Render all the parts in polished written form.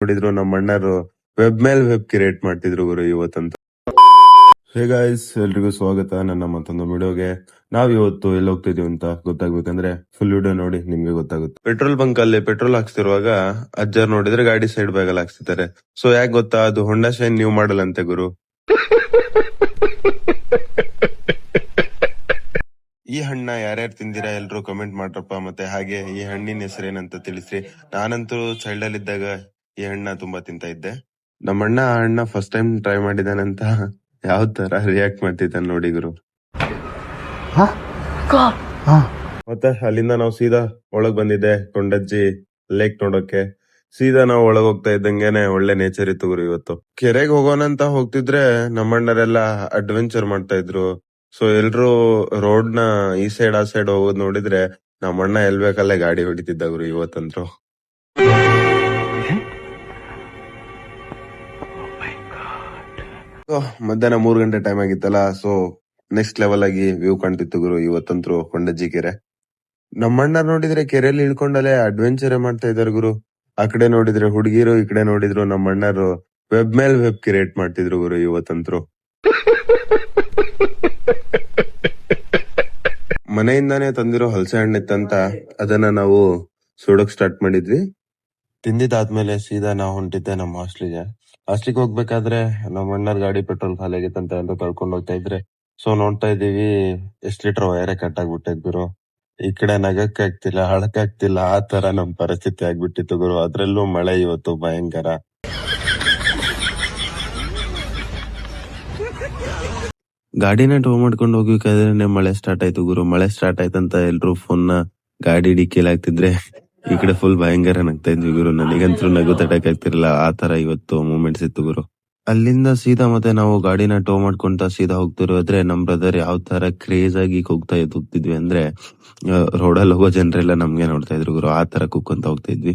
ನೋಡಿದ್ರು ನಮ್ಮ ಅಣ್ಣರು ವೆಬ್ ಮೇಲ್ web create ಮಾಡ್ತಿದ್ರು ಗುರು ಇವತ್ತಂತ. ಹೇ ಗಾಯ್ಸ್, ಎಲ್ರಿಗೂ ಸ್ವಾಗತ ನನ್ನ ಮತ್ತೊಂದು ವಿಡಿಯೋಗೆ. ನಾವ್ ಇವತ್ತು ಎಲ್ಲಿ ಹೋಗ್ತಿದೀವಿ ಅಂತ ಗೊತ್ತಾಗ್ಬೇಕಂದ್ರೆ ಫುಲ್ ವಿಡಿಯೋ ನೋಡಿ ನಿಮ್ಗೆ ಗೊತ್ತಾಗುತ್ತೆ. ಪೆಟ್ರೋಲ್ ಬಂಕ್ ಅಲ್ಲಿ ಪೆಟ್ರೋಲ್ ಹಾಕ್ಸ್ತಿರುವಾಗ ಅಜ್ಜರ್ ನೋಡಿದ್ರೆ ಗಾಡಿ ಸೈಡ್ ಬ್ಯಾಗ್ ಅಲ್ಲಿ ಹಾಕ್ಸ್ತಿದ್ದಾರೆ. ಸೊ ಯಾಕೆ ಗೊತ್ತಾ, ಅದು ಹೊಂಡಾ ಶೈನ್ ನ್ಯೂ ಮಾಡಲ್ ಅಂತೆ ಗುರು. ಈ ಹಣ್ಣ ಯಾರ್ಯಾರು ತಿಂದಿರಾ ಎಲ್ರು ಕಮೆಂಟ್ ಮಾಡ್ರಪ್ಪ. ಮತ್ತೆ ಹಾಗೆ ಈ ಹಣ್ಣಿನ ಹೆಸರೇನಂತ ತಿಳಿಸ್ರಿ. ನಾನಂತೂ ಚೈಲ್ಡ್ ಅಲ್ಲಿ ಇದ್ದಾಗ ಈ ಹಣ್ಣ ತುಂಬಾ ತಿಂತಾ ಇದ್ದೆ. ನಮ್ಮಣ್ಣ ಆ ಹಣ್ಣ ಫಸ್ಟ್ ಟೈಮ್ ಟ್ರೈ ಮಾಡಿದಾನಂತ ಯಾವ ತರ ರಿಯಾಕ್ಟ್ ಮಾಡ್ತಿದ್ದಾನೆ ನೋಡಿ ಗುರು. ಮತ್ತೆ ಅಲ್ಲಿಂದ ನಾವು ಸೀದಾ ಒಳಗ್ ಬಂದಿದ್ದೆ ಕೊಂಡಜ್ಜಿ ಲೇಕ್ ನೋಡೋಕೆ. ಸೀದಾ ನಾವು ಒಳಗ್ ಹೋಗ್ತಾ ಇದ್ದಂಗೆನೆ ಒಳ್ಳೆ ನೇಚರ್ ಇತ್ತು ಗುರು ಇವತ್ತು. ಕೆರೆಗೆ ಹೋಗೋಣ ಅಂತ ಹೋಗ್ತಿದ್ರೆ ನಮ್ಮಣ್ಣರೆಲ್ಲ ಅಡ್ವೆಂಚರ್ ಮಾಡ್ತಾ ಇದ್ರು. ಸೊ ಎಲ್ರು ರೋಡ್ ನ ಈ ಸೈಡ್ ಆ ಸೈಡ್ ಹೋಗೋದ್ ನೋಡಿದ್ರೆ ನಮ್ಮಣ್ಣ ಎಲ್ ಬೇಕಲ್ಲೇ ಗಾಡಿ ಹೊಡಿತಿದ್ದ ಗುರು ಇವತ್ತಂದ್ರು. ಮಧ್ಯಾಹ್ನ 3 ಗಂಟೆ ಟೈಮ್ ಆಗಿತ್ತಲ್ಲ. ಸೊ ನೆಕ್ಸ್ಟ್ ಲೆವೆಲ್ ಆಗಿ ವ್ಯೂ ಕಾಣ್ತಿತ್ತು ಗುರು ಇವತ್ತಂತ್ರು ಕೊಂಡಜ್ಜಿ ಕೆರೆ. ನಮ್ಮಣ್ಣ ನೋಡಿದ್ರೆ ಕೆರೆಯಲ್ಲಿ ಇಳ್ಕೊಂಡಲ್ಲೇ ಅಡ್ವೆಂಚರ್ ಮಾಡ್ತಾ ಇದಾರೆ ಗುರು. ಆ ಕಡೆ ನೋಡಿದ್ರೆ ಹುಡುಗಿರು, ಈ ಕಡೆ ನೋಡಿದ್ರು ನಮ್ಮಣ್ಣರು ವೆಬ್ ಮೇಲ್ ವೆಬ್ ಕ್ರಿಯೇಟ್ ಮಾಡ್ತಿದ್ರು ಗುರು ಇವತ್ತಂತ್ರು. ಮನೆಯಿಂದಾನೇ ತಂದಿರೋ ಹಲಸೆ ಹಣ್ಣಿತ್ತಂತ ಅದನ್ನ ನಾವು ಸುಡೋಕ್ ಸ್ಟಾರ್ಟ್ ಮಾಡಿದ್ವಿ. ತಿಂದಿದ್ದಾದ್ಮೇಲೆ ಸೀದಾ ನಾವು ಹೊಂಟಿದ್ದೆ ನಮ್ಮ ಹಾಸ್ಟ್ಲಿಗೆ ಹೋಗ್ಬೇಕಾದ್ರೆ ನಮ್ಮ ಅಣ್ಣರ್ ಗಾಡಿ ಪೆಟ್ರೋಲ್ ಖಾಲಿ ಆಗಿತ್ತಂತ ಅಂತ ಕಳ್ಕೊಂಡ್ ಹೋಗ್ತಾ ಇದ್ರೆ. ಸೊ ನೋಡ್ತಾ ಇದೀವಿ ಎಷ್ಟ್ ಲೀಟರ್ ವೈರೇ ಕಟ್ ಆಗ್ಬಿಟ್ಟಿದ್ ಗುರು. ಈ ಕಡೆ ನಗಕ್ಕೆ ಆಗ್ತಿಲ್ಲ, ಹಳಕ್ ಆಗ್ತಿಲ್ಲ, ಆ ತರ ನಮ್ ಪರಿಸ್ಥಿತಿ ಆಗ್ಬಿಟ್ಟಿತ್ತು ಗುರು. ಅದ್ರಲ್ಲೂ ಮಳೆ ಇವತ್ತು ಭಯಂಕರ. ಗಾಡಿನ ಟೋ ಮಾಡ್ಕೊಂಡು ಹೋಗ್ಬೇಕಾದ್ರೆ ಮಳೆ ಸ್ಟಾರ್ಟ್ ಆಯ್ತು ಗುರು. ಮಳೆ ಸ್ಟಾರ್ಟ್ ಆಯ್ತಂತ ಎಲ್ರು ಫೋನ್ ನ ಗಾಡಿ ಡಿಕ್ಕಿಲ್ ಆಗ್ತಿದ್ರೆ ಈ ಕಡೆ ಫುಲ್ ಭಯಂಕರ ನಗ್ತಾ ಇದ್ವಿ ಗುರು. ನನಗಂತೂ ನಗು ತಡಕ್ ಆಗ್ತಿರ್ಲಿಲ್ಲ, ಆ ತರ ಇವತ್ತು ಮೂಮೆಂಟ್ಸ್ ಇತ್ತು ಗುರು. ಅಲ್ಲಿಂದ ಸೀದಾ ಮತ್ತೆ ನಾವು ಗಾಡಿನ ಟೋ ಮಾಡ್ಕೊಂತ ಸೀದಾ ಹೋಗ್ತಿರೋದ್ರೆ ನಮ್ ಬ್ರದರ್ ಯಾವ ತರ ಕ್ರೇಜ್ ಆಗಿ ಹೋಗ್ತಿದ್ವಿ ಅಂದ್ರೆ ರೋಡಲ್ಲಿ ಹೋಗೋ ಜನರೆಲ್ಲ ನಮ್ಗೆ ನೋಡ್ತಾ ಇದ್ರು ಗುರು. ಆ ತರ ಕುಕ್ಕೊಂತ ಹೋಗ್ತಾ ಇದ್ವಿ.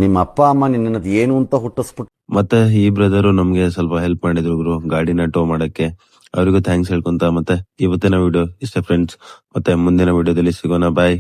ನಿಮ್ಮ ಅಪ್ಪ ಅಮ್ಮ ನಿನ್ನ ಏನು ಅಂತ ಹುಟ್ಟಿಸ್ಬಿಟ್ಟು ಮತ್ತೆ ಈ ಬ್ರದರು ನಮ್ಗೆ ಸ್ವಲ್ಪ ಹೆಲ್ಪ್ ಮಾಡಿದ್ರು ಗುರು ಗಾಡಿನ ಟೋ ಮಾಡಕ್ಕೆ. ಅವರಿಗೂ ಥ್ಯಾಂಕ್ಸ್ ಹೇಳ್ಕೊಂತ ಮತ್ತೆ ಇವತ್ತಿನ ವಿಡಿಯೋ ಇಷ್ಟ ಫ್ರೆಂಡ್ಸ್. ಮತ್ತೆ ಮುಂದಿನ ವಿಡಿಯೋದಲ್ಲಿ ಸಿಗೋಣ. ಬಾಯ್.